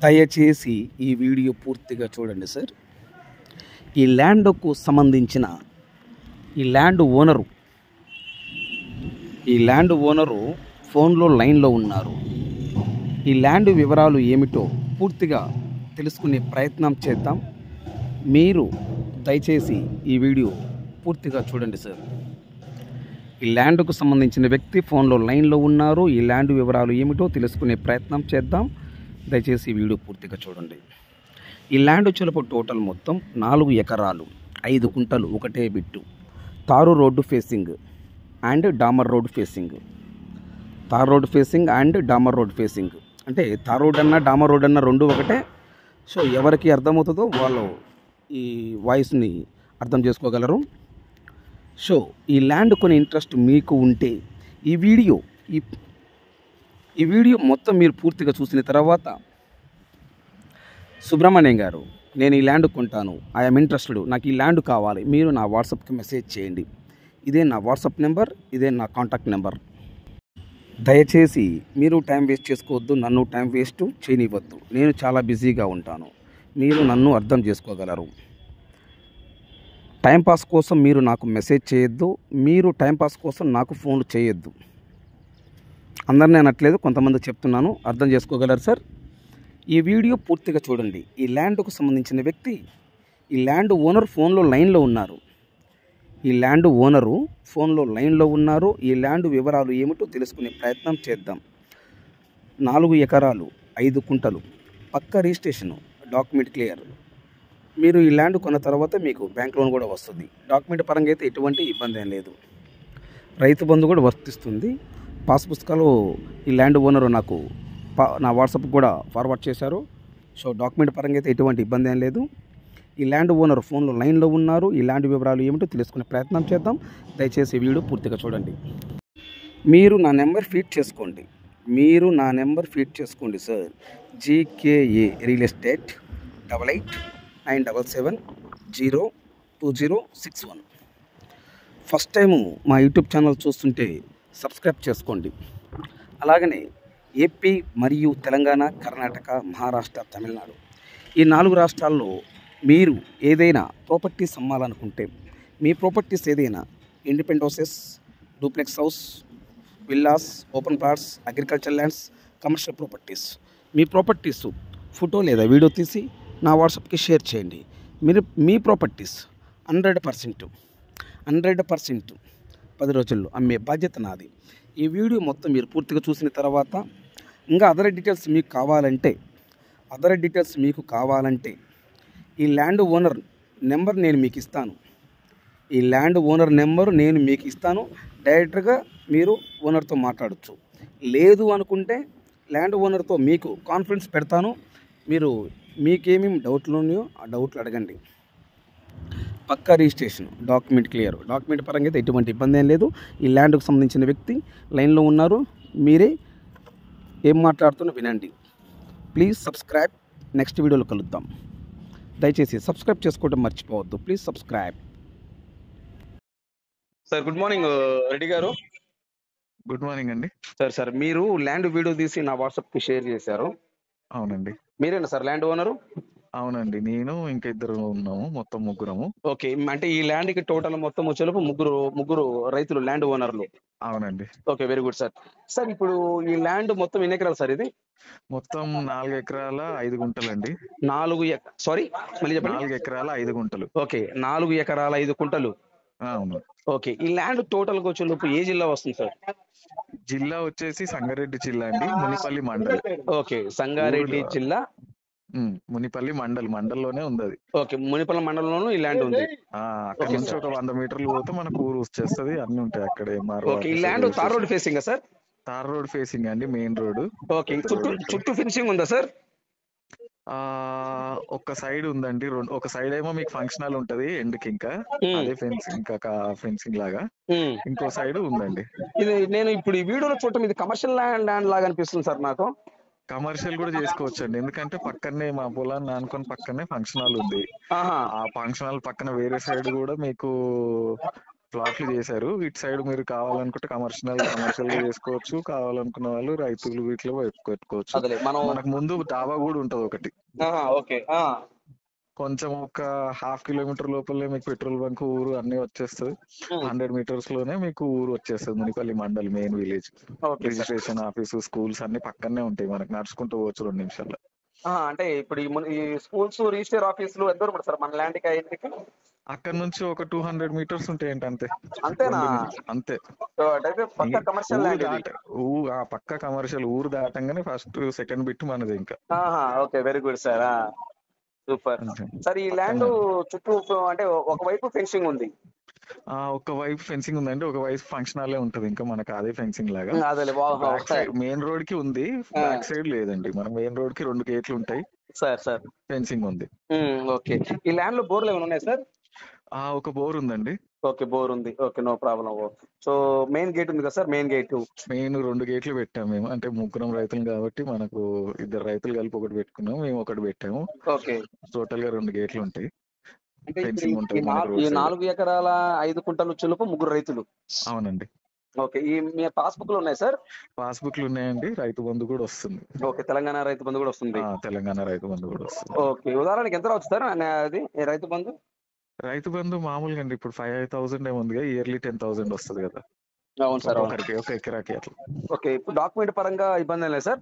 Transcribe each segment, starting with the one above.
దయచేసి ఈ వీడియో పూర్తిగా చూడండి సార్. ఈ ల్యాండ్కు సంబంధించిన ఈ ల్యాండ్ ఓనరు ఫోన్లో లైన్లో ఉన్నారు. ఈ ల్యాండ్ వివరాలు ఏమిటో పూర్తిగా తెలుసుకునే ప్రయత్నం చేద్దాం. మీరు దయచేసి ఈ వీడియో పూర్తిగా చూడండి సార్. ఈ ల్యాండ్కు సంబంధించిన వ్యక్తి ఫోన్లో లైన్లో ఉన్నారు. ఈ ల్యాండ్ వివరాలు ఏమిటో తెలుసుకునే ప్రయత్నం చేద్దాం. దయచేసి ఈ వీడియో పూర్తిగా చూడండి. ఈ ల్యాండ్ చిలుపు టోటల్ మొత్తం 4 ఎకరాలు 5 కుంటలు ఒకటే బిట్టు. తారు రోడ్డు ఫేసింగ్ అండ్ డామర్ road facing. Tar road facing and డామర్ రోడ్ ఫేసింగ్ అంటే తార్ రోడ్ అన్న డామర్ రోడ్ అన్న రెండు ఒకటే. సో ఎవరికి అర్థమవుతుందో వాళ్ళు ఈ వాయిస్ని అర్థం చేసుకోగలరు. సో ఈ ల్యాండ్ కొని ఇంట్రెస్ట్ మీకు ఉంటే ఈ వీడియో మొత్తం మీరు పూర్తిగా చూసిన తర్వాత, సుబ్రహ్మణ్యం గారు నేను ఈ ల్యాండ్ కొంటాను, ఐఎమ్ ఇంట్రెస్టెడ్, నాకు ఈ ల్యాండ్ కావాలి, మీరు నా వాట్సాప్కి మెసేజ్ చేయండి. ఇదే నా వాట్సాప్ నెంబర్, ఇదే నా కాంటాక్ట్ నెంబర్. దయచేసి మీరు టైం వేస్ట్ చేసుకోవద్దు, నన్ను టైం వేస్ట్ చేయనివ్వద్దు. నేను చాలా బిజీగా ఉంటాను, మీరు నన్ను అర్థం చేసుకోగలరు. టైంపాస్ కోసం మీరు నాకు మెసేజ్ చేయొద్దు, మీరు టైంపాస్ కోసం నాకు ఫోన్లు చేయొద్దు. అందరినీ అనట్లేదు, కొంతమంది చెప్తున్నాను, అర్థం చేసుకోగలరు సార్. ఈ వీడియో పూర్తిగా చూడండి. ఈ ల్యాండ్కు సంబంధించిన వ్యక్తి, ఈ ల్యాండ్ ఓనర్ ఫోన్లో లైన్లో ఉన్నారు. ఈ ల్యాండ్ ఓనరు ఫోన్లో లైన్లో ఉన్నారు. ఈ ల్యాండ్ వివరాలు ఏమిటో తెలుసుకునే ప్రయత్నం చేద్దాం. 4 ఎకరాలు 5 కుంటలు, పక్క రిజిస్ట్రేషను, డాక్యుమెంట్ క్లియర్. మీరు ఈ ల్యాండ్ కొన్న తర్వాత మీకు బ్యాంక్ లోన్ కూడా వస్తుంది. డాక్యుమెంట్ పరంగా అయితే ఎటువంటి ఇబ్బంది ఏం లేదు. రైతు బంధు కూడా వర్తిస్తుంది. పాస్ పుస్తకాలు ఈ ల్యాండ్ ఓనరు నాకు నా వాట్సాప్ కూడా ఫార్వర్డ్ చేశారు. సో డాక్యుమెంట్ పరంగా అయితే ఎటువంటి ఇబ్బంది ఏం లేదు. ఈ ల్యాండ్ ఓనర్ ఫోన్లో లైన్లో ఉన్నారు. ఈ ల్యాండ్ వివరాలు ఏమిటో తెలుసుకునే ప్రయత్నం చేద్దాం. దయచేసి ఈ వీడియో పూర్తిగా చూడండి. మీరు నా నెంబర్ ఫీడ్ చేసుకోండి sir. GKA real estate 8897702061. First time మా యూట్యూబ్ ఛానల్ చూస్తుంటే సబ్స్క్రైబ్ చేసుకోండి. అలాగనే ఏపీ మరియు తెలంగాణ, కర్ణాటక, మహారాష్ట్ర, తమిళనాడు ఈ 4 రాష్ట్రాల్లో మీరు ఏదైనా ప్రాపర్టీస్ అమ్మాలనుకుంటే, మీ ప్రాపర్టీస్ ఏదైనా independent houses, duplex house, villas, open plots, agriculture lands, commercial properties, మీ ప్రాపర్టీస్ ఫోటో లేదా వీడియో తీసి నా వాట్సాప్కి షేర్ చేయండి. మీరు మీ ప్రాపర్టీస్ 100% 10 రోజుల్లో అమ్మే బాధ్యత నాది. ఈ వీడియో మొత్తం మీరు పూర్తిగా చూసిన తర్వాత ఇంకా అదర్ డీటెయిల్స్ మీకు కావాలంటే ఈ ల్యాండ్ ఓనర్ నెంబర్ నేను మీకు ఇస్తాను. డైరెక్ట్గా మీరు ఓనర్తో మాట్లాడచ్చు. లేదు అనుకుంటే ల్యాండ్ ఓనర్తో మీకు కాన్ఫరెన్స్ పెడతాను. మీరు మీకేమేమి డౌట్లు ఉన్నాయో ఆ డౌట్లు అడగండి. పక్కా రిజిస్ట్రేషన్, డాక్యుమెంట్ క్లియర్. డాక్యుమెంట్ పరంగా అయితే ఎటువంటి ఇబ్బంది ఏం లేదు. ఈ ల్యాండ్కు సంబంధించిన వ్యక్తి లైన్లో ఉన్నారు. మీరే ఏం మాట్లాడుతున్నా వినండి. Please subscribe. నెక్స్ట్ వీడియోలో కలుద్దాం. దయచేసి సబ్స్క్రైబ్ చేసుకోవడం మర్చిపోవద్దు. Please subscribe. Sir good morning Reddy గారు. గుడ్ మార్నింగ్ అండి. సార్ మీరు ల్యాండ్ వీడియో తీసి నా వాట్సాప్కి షేర్ చేశారు. అవునండి. మీరేనా సార్ ల్యాండ్ ఓనరు? అవునండి, నేను ఇంకా ఇద్దరు ఉన్నాము, మొత్తం ముగ్గురము. ఓకే, అంటే ఈ ల్యాండ్ కి టోటల్ మొత్తం వచ్చేలోపు ముగ్గురు రైతులు, ల్యాండ్ ఓనర్లు. అవునండి. Okay, very good sir. Sir ఇప్పుడు ఈ ల్యాండ్ మొత్తం ఎన్ని ఎకరాలు సార్? ఇది మొత్తం 4 ఎకరాల 5 గుంటలండి. మళ్ళీ చెప్పండి. 4 ఎకరాల 5 గుంటలు. ఓకే, 4 ఎకరాల 5 కుంటలు. అవును. ఓకే, ఈ ల్యాండ్ టోటల్ గా వచ్చేలోపు ఏ జిల్లా వస్తుంది సార్? జిల్లా వచ్చేసి సంగారెడ్డి జిల్లా అండి, మునిపల్లి మండల్. ఓకే, సంగారెడ్డి జిల్లా, మునిపల్లి మండల్లోనే ఉంది అది. ఓకే, మునిపల్లి మండలంలోనూ ఈ ల్యాండ్ ఉంది. అక్కడ నుంచి ఒక 100 మీటర్లు పోతే మనకు ఊరు వచ్చేస్తుంది, అన్ని ఉంటాయి అక్కడే. ఓకే, ఈ land tar road facing sir? తార్ రోడ్ ఫేసింగ్ అండి, మెయిన్ రోడ్. ఓకే, చుట్టూ ఫినిషింగ్ ఉందా సార్? ఒక సైడ్ ఉందండి, ఒక సైడ్ ఏమో మీకు ఫంక్షన్ హాల్ ఉంటది ఎండ్కి, ఇంకా అదే ఫెన్సింగ్ లాగా. ఇంకో సైడ్ ఉందండి. ఇది నేను ఇప్పుడు ఈ వీడియోలో చూడటం ఇది కమర్షియల్ ల్యాండ్ లాగా అనిపిస్తుంది సార్ నాకు. కమర్షియల్ కూడా చేసుకోవచ్చు అండి, ఎందుకంటే పక్కనే మా పొలాన్ని అనుకుని పక్కనే ఫంక్షన్ హాల్ ఉంది. ఆ ఫంక్షన్ హాల్ పక్కన వేరే సైడ్ కూడా మీకు ప్లాట్లు చేశారు. ఇటు సైడ్ మీరు కావాలనుకుంటే కమర్షియల్ గా చేసుకోవచ్చు. కావాలనుకున్న వాళ్ళు రైతులు వీటిలో పెట్టుకోవచ్చు. అదేలే మనం. మనకు ముందు డాబా కూడా ఉంటది ఒకటి. ఓకే. కొంచెం ఒక 1/2 కిలోమీటర్ లోపలే మీకు పెట్రోల్ బంక్, ఊరు అన్ని వచ్చేస్తుంది. 100 మీటర్స్ లోనే మీకు ఊరు వచ్చేస్తుంది. Munipalli mandal main village. Okay sir. Registration office, schools అన్ని పక్కనే ఉంటాయి. మనకు నడుచుకుంటూ పోవచ్చు 2 నిమిషాల్లో. అంటే ఇప్పుడు ఈ స్కూల్స్, రిజిస్టర్ ఆఫీసులు ఎంత దూరం పడుతుంది సార్ మన ల్యాండ్ కి ఇంటికి? అక్కడ నుంచి ఒక 200 మీటర్స్ ఉంటాయంట అంతే. అంతేనా? 2 నిమిషాలు అంతే. సో అటైతే పక్కా కమర్షియల్ ఊరు ల్యాండ్ ఇది. దాట ఆ పక్క కమర్షియల్. ఊరు దాటంగానే ఫస్ట్ సెకండ్ బిట్ మనది ఇంకా. Okay, very good sir. Super అంతే. సార్. ఈ ల్యాండ్ పక్కనే. చుట్టూ అంటే ఒకవైపు ఫెన్సింగ్ ఉంది. ఒక వైపు ఫెన్సింగ్ ఉందండి, ఒక వైపు ఫంక్షన్ హాలే ఉంటది. ఇంకా మనకు అదే ఫెన్సింగ్ లాగా. అదేలే. బ్యాక్ సైడ్ మెయిన్ రోడ్ కి ఉంది, బ్యాక్ సైడ్ లేదండి. మన మెయిన్ రోడ్ కి 2 గేట్లు ఉంటాయి, సార్. ఫెన్సింగ్ ఉంది. ఓకే. ఈ ల్యాండ్ లో బోర్లు ఏమైనా ఉన్నాయి సార్? ఒక బోర్ ఉందండి. ఓకే, బోర్ ఉంది. Okay, no problem. So main gate ఉంది కదా సార్? మెయిన్ 2 గేట్లు పెట్టాము మేము. అంటే ముగ్గురం రైతులు కాబట్టి మనకు 2 రైతులు కలిపి ఒకటి పెట్టుకున్నాము, మేము ఒకటి పెట్టాము. ఓకే. టోటల్ గా 2 గేట్లు ఉంటాయి. అంటే ఫెన్సింగ్ ఉంటుంది మనకు ఈ రోడ్ సైడ్. 4 ఎకరాల 5 కుంటలు చులుపు ముగ్గురు రైతులు. అవునండి. ఓకే. ఈ మీ పాస్బుక్ లో ఉన్నాయి సార్? పాస్బుక్లు ఉన్నాయండి. రైతు బంధు కూడా వస్తుంది. ఓకే, తెలంగాణ రైతు బంధు కూడా వస్తుంది. తెలంగాణ రైతు బంధు కూడా వస్తుంది. ఓకే. ఉదాహరణకి ఎంత రావచ్చు సార్ అది రైతు బంధు? రైతు బంధు మామూలుగా అండి ఇప్పుడు 5,000 ఏముందిగా, ఇయర్లీ 10,000 వస్తుంది కదా అవును సార్. ఒక ఎకరాకి అట్లా. ఓకే. ఇప్పుడు డాక్యుమెంట్ పరంగా ఇబ్బంది లేదు సార్?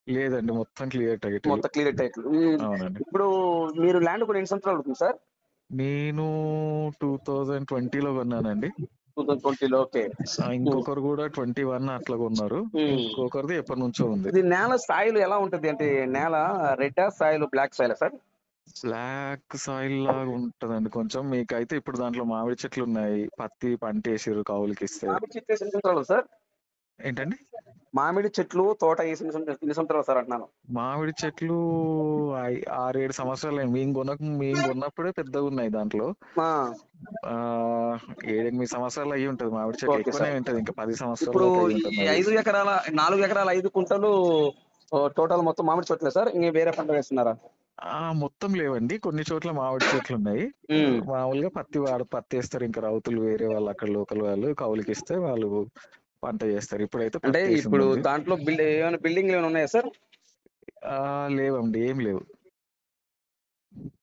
లేదండి, మొత్తం క్లియర్ టైటిల్. మొత్తం క్లియర్ టైటిల్. అవునండి. ఇప్పుడు మీరు ల్యాండ్ కూడా ఎన్ని సంవత్సరాలు అవుతుంది సార్? నేను 2020లో కొన్నానండి. 2020లో. ఓకే. ఇంకొకరు కూడా 21 అట్లా కొన్నారు. ఇంకొకరిది ఎప్పటి నుంచో ఉంది. ఇది నేల సాయిల్ ఎలా ఉంటది? అంటే నేల red soil, black soil sir? Black soil లాగా ఉంటదండి కొంచెం. మీకైతే ఇప్పుడు దాంట్లో మామిడి చెట్లు ఉన్నాయి, పత్తి పంట వేసిర్రు కౌలుకి ఇస్తే. మామిడి చెట్లు ఎన్ని సంవత్సరాలు సార్? ఏంటండి? మామిడి చెట్లు తోట ఎన్ని సంవత్సరాలు సార్ అంటున్నాను? మామిడి చెట్లు 6-7 సంవత్సరాలు. మేము కొన్నప్పుడే పెద్దగా ఉన్నాయి. దాంట్లో 7-8 సంవత్సరాలు అయ్యి ఉంటది. మామిడి చెట్లు ఎక్కువనే ఉంటది, ఇంకా 10 ఇప్పుడు సంవత్సరాలు. 4 ఎకరాల 5 కుంటలు టోటల్ మొత్తం మామిడి చెట్లే సార్? ఇంక వేరే పంట వేస్తున్నారా? మొత్తం లేవండి, కొన్ని చోట్ల మామిడి చెట్లు ఉన్నాయి. మామూలుగా పత్తి వేస్తారు. ఇంకా రైతులు వేరే వాళ్ళు అక్కడ లోకల్ వాళ్ళు కౌలుకి ఇస్తే వాళ్ళు పంట చేస్తారు. ఇప్పుడైతే అంటే ఇప్పుడు దాంట్లో ఏమైనా బిల్డింగ్ ఏమైనా ఉన్నాయా సార్? లేవండి, ఏం లేవు.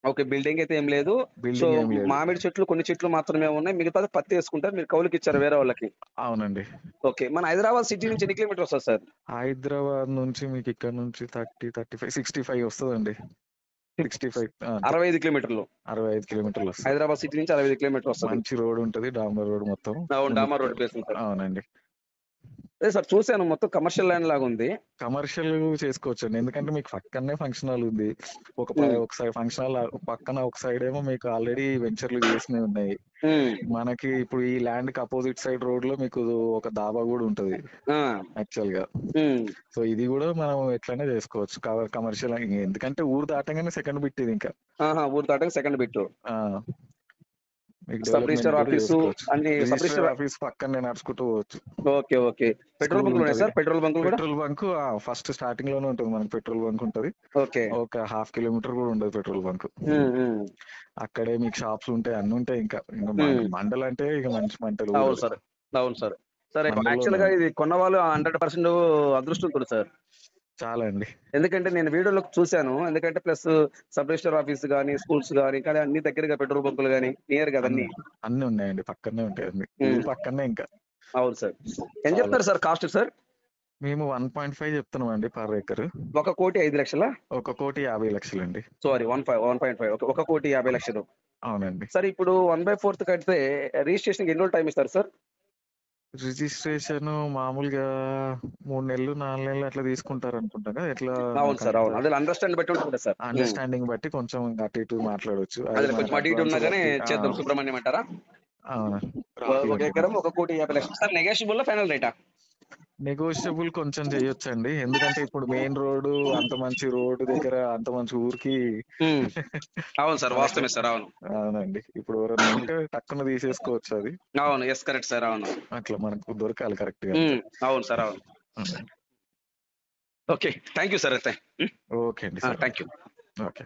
ఓకే, బిల్డింగ్ అయితే ఏం లేదు. సో మామిడి చెట్లు కొన్ని చెట్లు మాత్రమే ఉన్నాయి, మిగతా పత్తి వేసుకుంటారు. మీరు కౌలుకి ఇచ్చారు వేరే వాళ్ళకి? అవునండి. ఓకే. మన హైదరాబాద్ సిటీ నుంచి ఎన్ని కిలోమీటర్ వస్తుంది సార్? హైదరాబాద్ నుంచి మీకు ఇక్కడ నుంచి 30, 35, 65 వస్తుందండి. 65 కిలోమీటర్లు. 65 కిలోమీటర్లు వస్తుంది. హైదరాబాద్ సిటీ నుంచి 65 కిలోమీటర్ వస్తుంది. మంచి రోడ్ ఉంటది, డాంబర్ రోడ్ మొత్తం. డామర్ రోడ్ బేస్ ఉంటుంది. అవునండి. అదే సార్, చూసాను మొత్తం కమర్షియల్ ల్యాండ్ లాగా ఉంది. కమర్షియల్ చేసుకోవచ్చు అండి, ఎందుకంటే మీకు పక్కనే ఫంక్షన్ హాల్ ఉంది. ఒకసారి ఫంక్షన్ హాల్ పక్కన ఒక సైడ్ ఏమో మీకు ఆల్రెడీ వెంచర్లు చేసినవి ఉన్నాయి. మనకి ఇప్పుడు ఈ ల్యాండ్ కి అపోజిట్ సైడ్ రోడ్ లో మీకు ఒక దాబా కూడా ఉంటది యాక్చువల్ గా. సో ఇది కూడా మనం ఎట్లనే చేసుకోవచ్చు కమర్షియల్, ఎందుకంటే ఊరు దాటంగానే సెకండ్ బిట్ ఇది. ఇంకా ఊరు దాటంగా second bit. Sub register office పక్కనే నడుచుకుంటూ పోవచ్చు. ఓకే. పెట్రోల్ బంకులు ఉన్నాయి sir? Petrol bunk first starting లోనే ఉంటుంది. మనకి పెట్రోల్ బంక్ ఉంటది. ఓకే. ఒక 1/2 కిలోమీటర్ కూడా ఉండదు పెట్రోల్ బంక్. అక్కడే మీకు షాప్స్ ఉంటాయి, అన్ని ఉంటాయి. ఇంకా మండల్ అంటే ఇక మంచి మంటలు. అవును సార్. సరే, యాక్చువల్ గా ఇది కొన్న వాళ్ళు 100% అదృష్టవంతుడు సార్. చాలా అండి, ఎందుకంటే నేను వీడియోలో చూశాను. ఎందుకంటే ప్లస్ సబ్ రిజిస్టర్ ఆఫీస్ గానీ, స్కూల్స్ గానీ, కానీ అన్ని దగ్గరగా పెట్రోల్ బంకులు గానీ నియర్ కదా అన్ని ఉన్నాయండి, పక్కనే ఉంటాయి పక్కనే. ఇంకా అవును సార్. ఏం చెప్తారు సార్ కాస్ట్ సార్? మేము 1.5 చెప్తున్నాం అండి పర్ ఏకర్. 1,05,00,000? 1,50,00,000 అండి. సారీ, 1.5. 1,50,00,000. అవునండి. సార్ ఇప్పుడు 1/4 కడితే రిజిస్ట్రేషన్ ఎన్ని రోజులు టైం ఇస్తారు సార్? రిజిస్ట్రేషన్ మామూలుగా 3 నెలలు 4 నెలలు అట్లా తీసుకుంటారు అనుకుంటా కదా. ఎట్లా? అవును సార్, అవును. అదే అండర్స్టాండింగ్ బట్టి ఉంటుంది సార్. అండర్స్టాండింగ్ బట్టి కొంచెం అటు ఇటు మాట్లాడవచ్చు. కొంచెం అటు ఇటు ఉన్నా కానీ చేద్దాం. సుబ్రహ్మణ్యం అంటారా? అవునా. 1 ఎకరం 1,50,00,000 సార్. నెగోషియబుల్ ఫైనల్ రేటా? నెగోషియబుల్ కొంచెం చేయొచ్చండి, ఎందుకంటే ఇప్పుడు మెయిన్ రోడ్డు అంత మంచి రోడ్డు దగ్గర అంత మంచి ఊరికి. అవును సార్, వాస్తవమే సార్. అవునండి. ఇప్పుడు ఎవరైనా ఉంటే టక్కున తీసేసుకోవచ్చు అది. అవును, ఎస్, కరెక్ట్ సార్. అవును, అట్లా మనకు దొరకాలి కరెక్ట్ గా. అవును సార్, అవును. Okay, thank you sir. అయితే ఓకే అండి, థ్యాంక్ యూ. ఓకే.